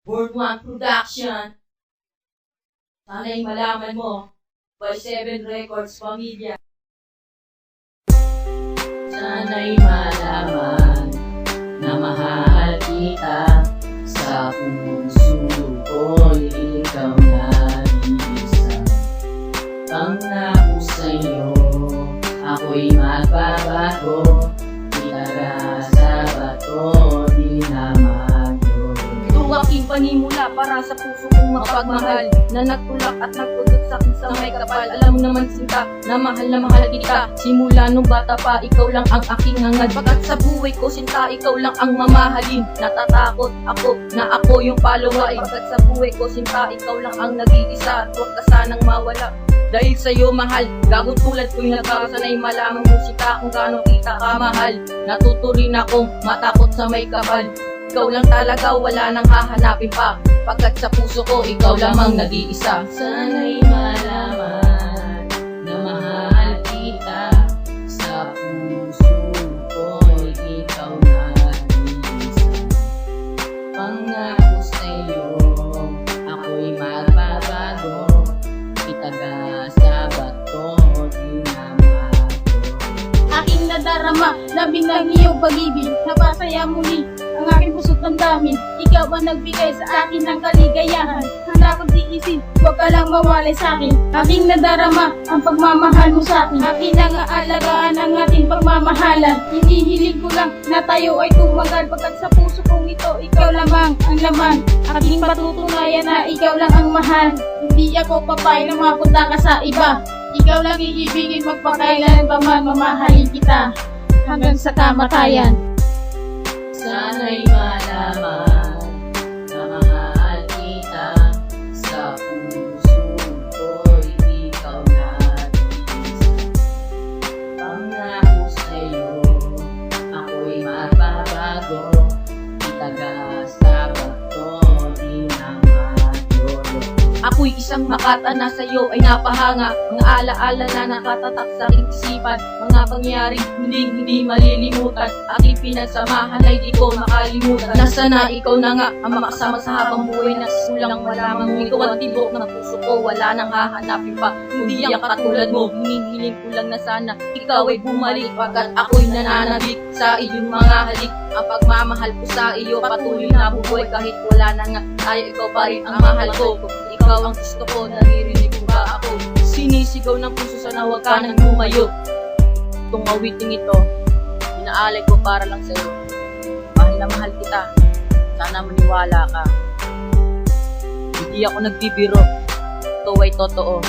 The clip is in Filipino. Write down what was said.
Born One Production. Sana'y malaman mo, by 7 Records Pamilya. Sana'y malaman na mahal kita, sa puso ko'y ikaw na isa. Pangako sa'yo, ako'y magbabago, itaga sa bato, di na magyo. Ito aking panimula para sa puso kong mapagmahal, na nagtulak at nagtudot sa akin sa may kapal. Alam mo naman sinta, na mahal kita. Simula nung bata pa, ikaw lang ang aking hangad. Pagkat sa buhay ko sinta, ikaw lang ang mamahalin. Natatakot ako na ako yung paluwa. Pagkat sa buhay ko sinta, ikaw lang ang nag-iisa. At huwag ka sanang mawala, dahil sa'yo mahal. Gagot tulad ko'y nagkakasanay, malamang musika kung gano'ng kita kamahal. Natuto rin akong matakot sa may kapal. Ikaw lang talaga, wala nang hahanapin pa. Pagkat sa puso ko, ikaw lamang nag-iisa. Sana'y malaman na mahal kita, sa puso ko'y ikaw nag-iisa. Pangako sa'yo, ako'y magbabago, itaga sa bato, di na mago. Aking nadarama, labing ng iyong pag-ibig, napasaya muli ang aking puso't damdamin. Ikaw ang nagbigay sa akin ng kaligayahan. Handa kong tiisin, huwag ka lang mawalay sa akin. Aking nadarama ang pagmamahal mo sa akin. Aking nangaalagaan ang ating pagmamahalan. Hinihiling ko lang na tayo ay tumagal, pagkat sa puso kong ito, ikaw lamang ang laman. Aking patutunayan na ikaw lang ang mahal. Hindi ako papayag na mapunta ka sa iba. Ikaw lang iibigin, magpakailan pa man, mamahalin kita hanggang sa kamatayan. Sana'y malaman na mahal kita, sa puso ko'y ikaw nag-iisa. Pangako sa'yo, ako'y magbabago, itaga sa bato, di na magyolo. Ako'y isang makata na sa'yo ay napahanga, mga alaala na nakatatak sa aking isipan, mga pangyaring hindi malilimutan. Aking pinagsamahan ay di ko makalimutan. Nasa na ikaw na nga ang makasama sa habang buhay, na sulang wala mang ikaw ang tibok ng puso ko, wala nang hahanapin pa kundi ang katulad mo. Hinihiling ko lang na sana ikaw ay bumalik, pagkat ako'y nananabik sa iyong mga halik. Ang pagmamahal ko sa iyo patuloy na bubuhay, kahit wala na nga tayo, ikaw pa rin ang mahal ko. Ikaw ang gusto ko, naririnig mo ba ako? Sinisigaw ng puso, sana huwag ka nang lumayo. Itong awiting ito, inaalay ko para lang sa'yo. Mahal na mahal kita, sana maniwala ka. Hindi ako nagbibiro, ito ay totoo.